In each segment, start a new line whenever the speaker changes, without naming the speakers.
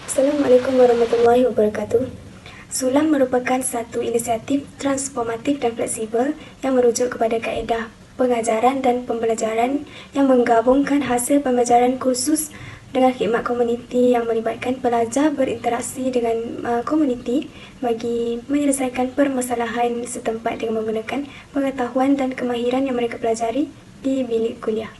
Assalamualaikum warahmatullahi wabarakatuh. Sulam merupakan satu inisiatif transformatif dan fleksibel yang merujuk kepada kaedah pengajaran dan pembelajaran yang menggabungkan hasil pembelajaran khusus dengan khidmat komuniti yang melibatkan pelajar berinteraksi dengan komuniti bagi menyelesaikan permasalahan setempat dengan menggunakan pengetahuan dan kemahiran yang mereka pelajari di bilik kuliah.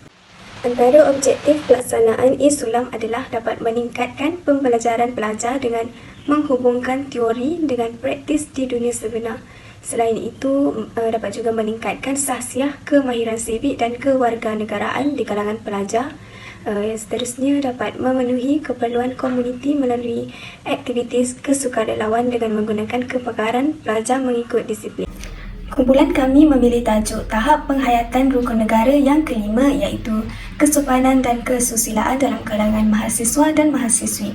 Antara objektif pelaksanaan e-Sulam adalah dapat meningkatkan pembelajaran pelajar dengan menghubungkan teori dengan praktis di dunia sebenar. Selain itu, dapat juga meningkatkan sahsiah kemahiran sivik dan kewarganegaraan di kalangan pelajar. Yang seterusnya dapat memenuhi keperluan komuniti melalui aktiviti kesukarelawan dengan menggunakan kepakaran pelajar mengikut disiplin. Kumpulan kami memilih tajuk tahap penghayatan rukun negara yang kelima, iaitu kesopanan dan kesusilaan dalam kalangan mahasiswa dan mahasiswi.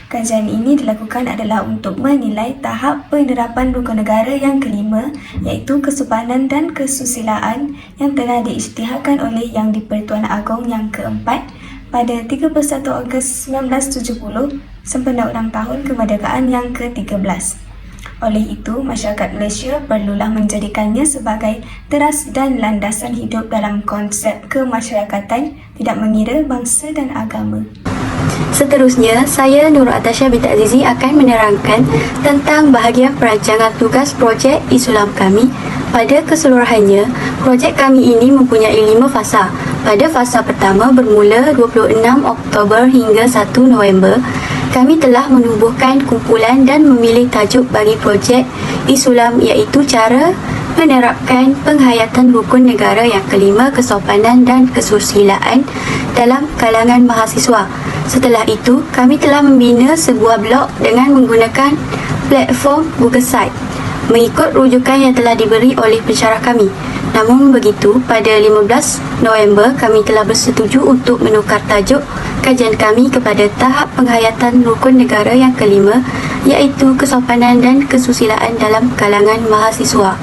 Kajian ini dilakukan adalah untuk menilai tahap penerapan rukun negara yang kelima, iaitu kesopanan dan kesusilaan yang telah diisytiharkan oleh Yang di-Pertuan Agong yang keempat pada 31 Ogos 1970 sempena ulang tahun kemerdekaan yang ke-13. Oleh itu, masyarakat Malaysia perlulah menjadikannya sebagai teras dan landasan hidup dalam konsep kemasyarakatan, tidak mengira bangsa dan agama.
Seterusnya, saya Nur Atasha binti Azizi akan menerangkan tentang bahagian perancangan tugas projek e-Sulam kami. Pada keseluruhannya, projek kami ini mempunyai 5 fasa. Pada fasa pertama bermula 26 Oktober hingga 1 November, kami telah menubuhkan kumpulan dan memilih tajuk bagi projek e-Sulam, iaitu cara menerapkan penghayatan rukun negara yang kelima, kesopanan dan kesusilaan dalam kalangan mahasiswa. Setelah itu, kami telah membina sebuah blog dengan menggunakan platform Google Site mengikut rujukan yang telah diberi oleh pensyarah kami. Namun begitu, pada 15 November kami telah bersetuju untuk menukar tajuk kajian kami kepada tahap penghayatan rukun negara yang kelima, iaitu kesopanan dan kesusilaan dalam kalangan mahasiswa.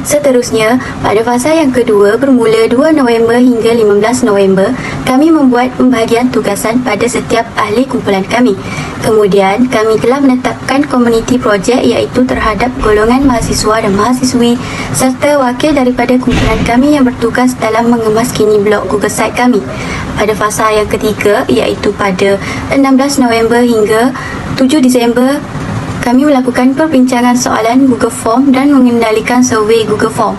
Seterusnya, pada fasa yang kedua bermula 2 November hingga 15 November, kami membuat pembahagian tugasan pada setiap ahli kumpulan kami. Kemudian, kami telah menetapkan komuniti projek, iaitu terhadap golongan mahasiswa dan mahasiswi serta wakil daripada kumpulan kami yang bertugas dalam mengemas kini blog Google Site kami. Pada fasa yang ketiga, iaitu pada 16 November hingga 7 Disember, kami melakukan perbincangan soalan Google Form dan mengendalikan survey Google Form.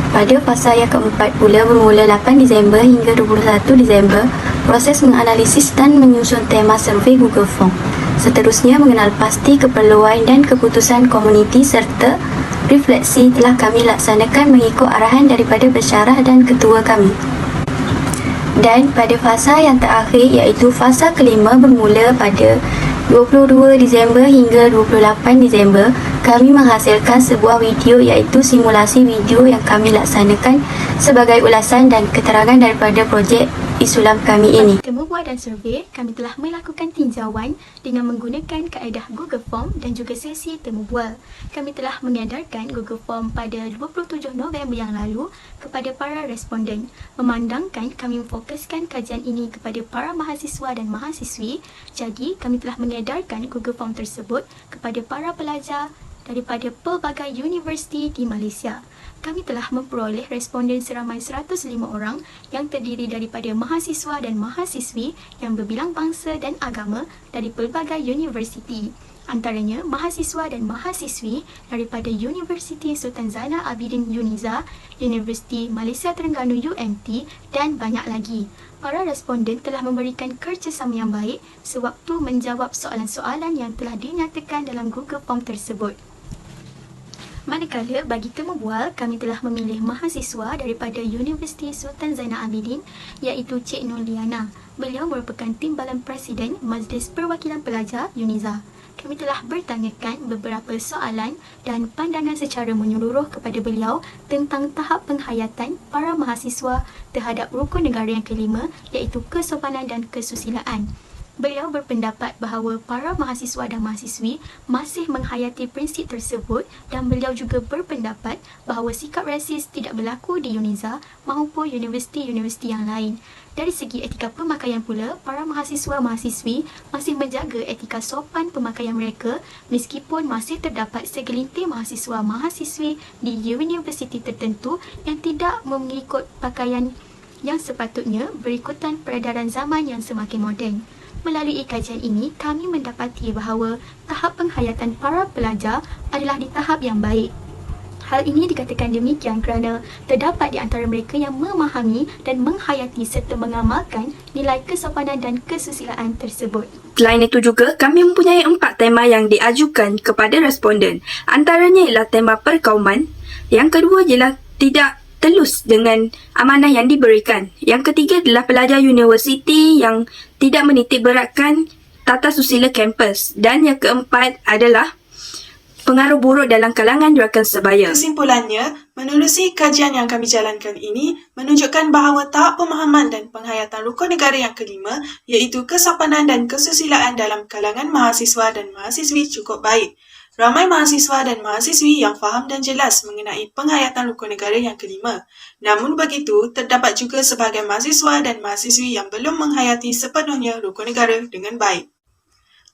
Pada fasa yang keempat pula bermula 8 Disember hingga 21 Disember, proses menganalisis dan menyusun tema survey Google Form. Seterusnya, mengenal pasti keperluan dan keputusan komuniti serta refleksi telah kami laksanakan mengikut arahan daripada pensyarah dan ketua kami. Dan pada fasa yang terakhir, iaitu fasa kelima bermula pada 22 Disember hingga 28 Disember, kami menghasilkan sebuah video, iaitu simulasi video yang kami laksanakan sebagai ulasan dan keterangan daripada projek e-Sulam kami ini.
Temu buat dan survei, kami telah melakukan tinjauan dengan menggunakan kaedah Google Form dan juga sesi temu bual. Kami telah mengedarkan Google Form pada 27 November yang lalu kepada para responden. Memandangkan kami memfokuskan kajian ini kepada para mahasiswa dan mahasiswi, jadi kami telah mengedarkan Google Form tersebut kepada para pelajar daripada pelbagai universiti di Malaysia. Kami telah memperoleh responden seramai 105 orang yang terdiri daripada mahasiswa dan mahasiswi yang berbilang bangsa dan agama dari pelbagai universiti. Antaranya mahasiswa dan mahasiswi daripada Universiti Sultan Zainal Abidin UNIZA, Universiti Malaysia Terengganu UMT dan banyak lagi. Para responden telah memberikan kerjasama yang baik sewaktu menjawab soalan-soalan yang telah dinyatakan dalam Google Form tersebut. Manakala bagi temu bual, kami telah memilih mahasiswa daripada Universiti Sultan Zainal Abidin, iaitu Cik Nur Liana. Beliau merupakan Timbalan Presiden Majlis Perwakilan Pelajar UNIZA. Kami telah bertanyakan beberapa soalan dan pandangan secara menyeluruh kepada beliau tentang tahap penghayatan para mahasiswa terhadap rukun negara yang kelima, iaitu kesopanan dan kesusilaan. Beliau berpendapat bahawa para mahasiswa dan mahasiswi masih menghayati prinsip tersebut dan beliau juga berpendapat bahawa sikap rasis tidak berlaku di UNIZA maupun universiti-universiti yang lain. Dari segi etika pemakaian pula, para mahasiswa-mahasiswi masih menjaga etika sopan pemakaian mereka meskipun masih terdapat segelintir mahasiswa-mahasiswi di universiti tertentu yang tidak mengikut pakaian yang sepatutnya berikutan peredaran zaman yang semakin moden. Melalui kajian ini, kami mendapati bahawa tahap penghayatan para pelajar adalah di tahap yang baik. Hal ini dikatakan demikian kerana terdapat di antara mereka yang memahami dan menghayati serta mengamalkan nilai kesopanan dan kesusilaan tersebut.
Selain itu juga, kami mempunyai 4 tema yang diajukan kepada responden. Antaranya ialah tema perkauman. Yang kedua ialah tidak telus dengan amanah yang diberikan. Yang ketiga adalah pelajar universiti yang tidak menitik beratkan tata susila kampus. Dan yang keempat adalah pengaruh buruk dalam kalangan rakan sebaya.
Kesimpulannya, menerusi kajian yang kami jalankan ini menunjukkan bahawa tahap pemahaman dan penghayatan rukun negara yang kelima iaitu kesopanan dan kesusilaan dalam kalangan mahasiswa dan mahasiswi cukup baik. Ramai mahasiswa dan mahasiswi yang faham dan jelas mengenai penghayatan rukun negara yang kelima. Namun begitu, terdapat juga sebahagian mahasiswa dan mahasiswi yang belum menghayati sepenuhnya rukun negara dengan baik.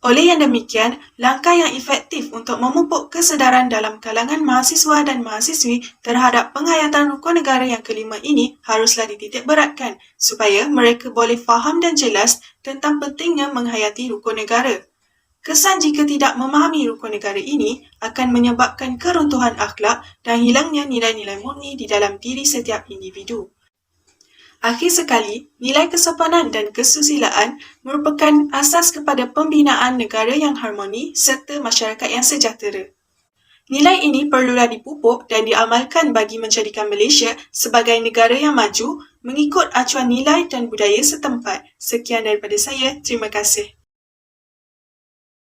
Oleh yang demikian, langkah yang efektif untuk memupuk kesedaran dalam kalangan mahasiswa dan mahasiswi terhadap penghayatan rukun negara yang kelima ini haruslah dititik beratkan supaya mereka boleh faham dan jelas tentang pentingnya menghayati rukun negara. Kesan jika tidak memahami rukun negara ini akan menyebabkan keruntuhan akhlak dan hilangnya nilai-nilai murni di dalam diri setiap individu. Akhir sekali, nilai kesopanan dan kesusilaan merupakan asas kepada pembinaan negara yang harmoni serta masyarakat yang sejahtera. Nilai ini perlulah dipupuk dan diamalkan bagi menjadikan Malaysia sebagai negara yang maju mengikut acuan nilai dan budaya setempat. Sekian daripada saya, terima kasih.